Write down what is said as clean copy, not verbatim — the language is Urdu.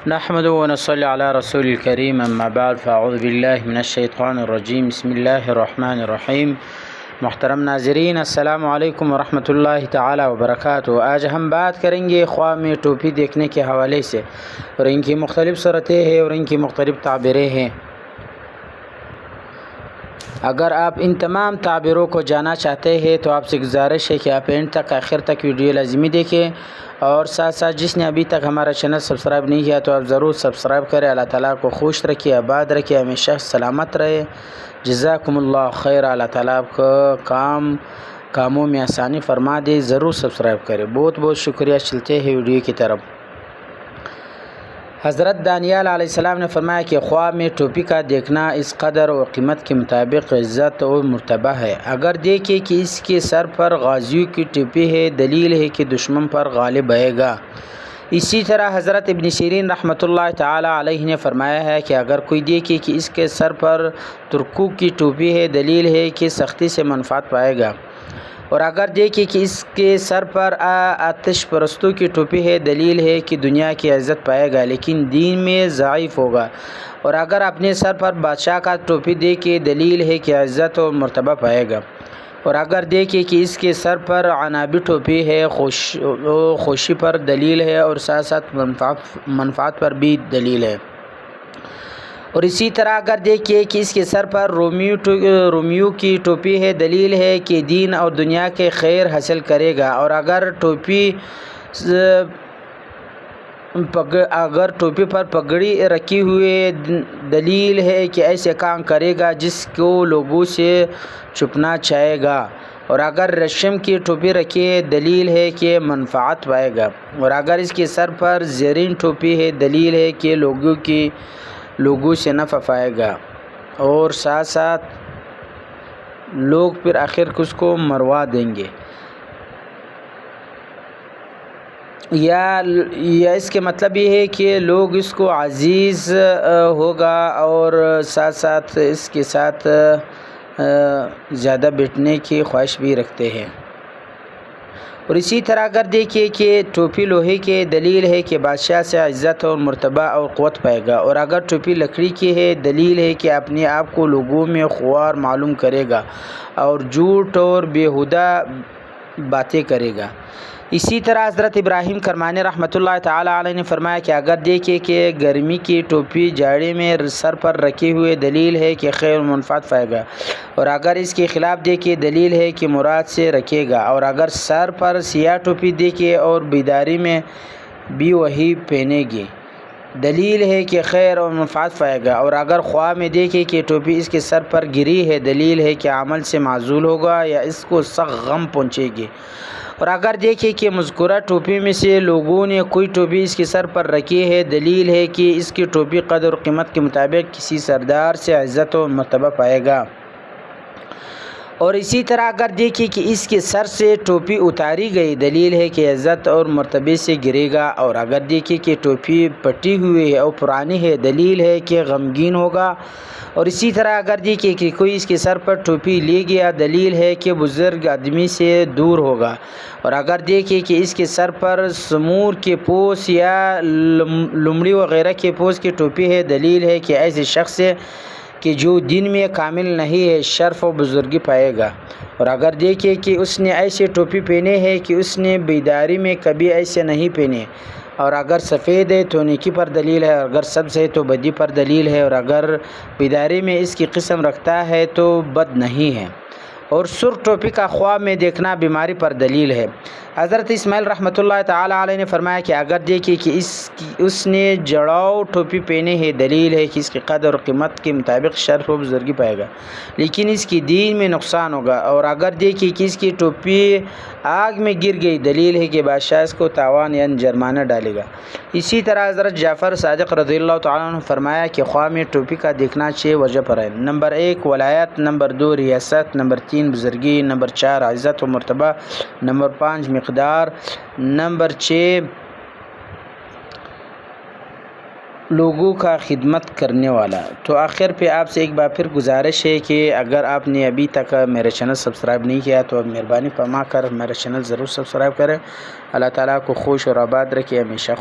نحمده ونصلي على رسول الكريم اما بعد فاعوذ بالله من الشیطان الرجیم بسم اللہ الرحمن الرحیم۔ محترم ناظرین السلام علیکم ورحمۃ اللہ تعالی وبرکاتہ۔ آج ہم بات کریں گے خواہ میں ٹوپی دیکھنے کے حوالے سے، اور ان کی مختلف صورتیں ہیں اور ان کی مختلف تعبیریں ہیں۔ اگر آپ ان تمام تعبیروں کو جاننا چاہتے ہیں تو آپ سے گزارش ہے کہ آپ اینڈ تک آخر تک ویڈیو لازمی دیکھیں، اور ساتھ ساتھ جس نے ابھی تک ہمارا چینل سبسکرائب نہیں کیا تو آپ ضرور سبسکرائب کریں۔ اللہ تعالیٰ کو خوش رکھے، آباد رکھے، ہمیشہ سلامت رہے۔ جزاکم اللہ خیر۔ اللہ تعالیٰ آپ کو کاموں میں آسانی فرما دے۔ ضرور سبسکرائب کریں۔ بہت بہت شکریہ۔ چلتے ہیں ویڈیو کی طرف۔ حضرت دانیال علیہ السلام نے فرمایا کہ خواہ میں ٹوپی کا دیکھنا اس قدر و قیمت کے مطابق عزت و مرتبہ ہے۔ اگر دیکھے کہ اس کے سر پر غازیوں کی ٹوپی ہے، دلیل ہے کہ دشمن پر غالب آئے گا۔ اسی طرح حضرت ابن سیرین رحمۃ اللہ تعالی علیہ نے فرمایا ہے کہ اگر کوئی دیکھے کہ اس کے سر پر ترکوں کی ٹوپی ہے، دلیل ہے کہ سختی سے منفعت پائے گا۔ اور اگر دیکھے کہ اس کے سر پر آتش پرستوں کی ٹوپی ہے، دلیل ہے کہ دنیا کی عزت پائے گا لیکن دین میں ضعیف ہوگا۔ اور اگر اپنے سر پر بادشاہ کا ٹوپی دیکھے، دلیل ہے کہ عزت و مرتبہ پائے گا۔ اور اگر دیکھے کہ اس کے سر پر عنابی ٹوپی ہے، خوشی پر دلیل ہے اور ساتھ ساتھ منفعت پر بھی دلیل ہے۔ اور اسی طرح اگر دیکھیے کہ اس کے سر پر رومیو کی ٹوپی ہے، دلیل ہے کہ دین اور دنیا کے خیر حاصل کرے گا۔ اور اگر ٹوپی پر پگڑی رکھی ہوئی، دلیل ہے کہ ایسے کام کرے گا جس کو لوگوں سے چھپنا چاہے گا۔ اور اگر ریشم کی ٹوپی رکھی ہے، دلیل ہے کہ منفعت پائے گا۔ اور اگر اس کے سر پر زرین ٹوپی ہے، دلیل ہے کہ لوگوں سے نفع پائے گا، اور ساتھ ساتھ لوگ پھر آخر اس کو مروا دیں گے۔ یا اس کے مطلب یہ ہے کہ لوگ اس کو عزیز ہوگا، اور ساتھ ساتھ اس کے ساتھ زیادہ بیٹھنے کی خواہش بھی رکھتے ہیں۔ اور اسی طرح اگر دیکھیے کہ ٹوپی لوہے کے، دلیل ہے کہ بادشاہ سے عزت اور مرتبہ اور قوت پائے گا۔ اور اگر ٹوپی لکڑی کی ہے، دلیل ہے کہ اپنے آپ کو لوگوں میں خوار معلوم کرے گا اور جھوٹ اور بیہودہ باتیں کرے گا۔ اسی طرح حضرت ابراہیم کرمانی رحمۃ اللہ تعالی علیہ نے فرمایا کہ اگر دیکھے کہ گرمی کی ٹوپی جاڑے میں سر پر رکھے ہوئے، دلیل ہے کہ خیر و منفعت پائے گا۔ اور اگر اس کے خلاف دیکھے، دلیل ہے کہ مراد سے رکھے گا۔ اور اگر سر پر سیاہ ٹوپی دیکھے اور بیداری میں بھی وہی پہنے گی، دلیل ہے کہ خیر اور منفعت پائے گا۔ اور اگر خواہ میں دیکھے کہ ٹوپی اس کے سر پر گری ہے، دلیل ہے کہ عمل سے معزول ہوگا یا اس کو سخت غم پہنچے گی۔ اور اگر دیکھے کہ مذکورہ ٹوپی میں سے لوگوں نے کوئی ٹوپی اس کے سر پر رکھی ہے، دلیل ہے کہ اس کی ٹوپی قدر و قیمت کے مطابق کسی سردار سے عزت و مرتبہ پائے گا۔ اور اسی طرح اگر دیکھے کہ اس کے سر سے ٹوپی اتاری گئی، دلیل ہے کہ عزت اور مرتبے سے گرے گا۔ اور اگر دیکھے کہ ٹوپی پٹی ہوئی ہے اور پرانی ہے، دلیل ہے کہ غمگین ہوگا۔ اور اسی طرح اگر دیکھے کہ کوئی اس کے سر پر ٹوپی لے گیا، دلیل ہے کہ بزرگ آدمی سے دور ہوگا۔ اور اگر دیکھے کہ اس کے سر پر سمور کے پوش یا لمڑی وغیرہ کے پوش کی ٹوپی ہے، دلیل ہے کہ ایسے شخص سے کہ جو دین میں کامل نہیں ہے، شرف و بزرگی پائے گا۔ اور اگر دیکھے کہ اس نے ایسے ٹوپی پہنے ہے کہ اس نے بیداری میں کبھی ایسے نہیں پہنے، اور اگر سفید ہے تو نیکی پر دلیل ہے، اور اگر سبز ہے تو بدی پر دلیل ہے، اور اگر بیداری میں اس کی قسم رکھتا ہے تو بد نہیں ہے۔ اور سرخ ٹوپی کا خواہ میں دیکھنا بیماری پر دلیل ہے۔ حضرت اسماعیل رحمۃ اللہ تعالی علیہ نے فرمایا کہ اگر دیکھے کہ اس نے جڑاؤ ٹوپی پہنے ہے، دلیل ہے کہ اس کی قدر اور قیمت کے مطابق شرف و بزرگی پائے گا لیکن اس کی دین میں نقصان ہوگا۔ اور اگر دیکھے کہ اس کی ٹوپی آگ میں گر گئی، دلیل ہے کہ بادشاہ اس کو تاوان یعنی جرمانہ ڈالے گا۔ اسی طرح حضرت جعفر صادق رضی اللہ تعالیٰ عنہ نے فرمایا کہ خواہ میں ٹوپی کا دیکھنا 6 وجہ پر ہے۔ نمبر 1 ولایت، نمبر 2 ریاست، نمبر 3 بزرگی، نمبر 4 عزت و مرتبہ، نمبر 5 مقدار، نمبر 6 لوگوں کا خدمت کرنے والا۔ تو آخر پہ آپ سے ایک بار پھر گزارش ہے کہ اگر آپ نے ابھی تک میرا چینل سبسکرائب نہیں کیا تو مہربانی فرما کر میرا چینل ضرور سبسکرائب کریں۔ اللہ تعالیٰ کو خوش اور آباد رکھے، ہمیشہ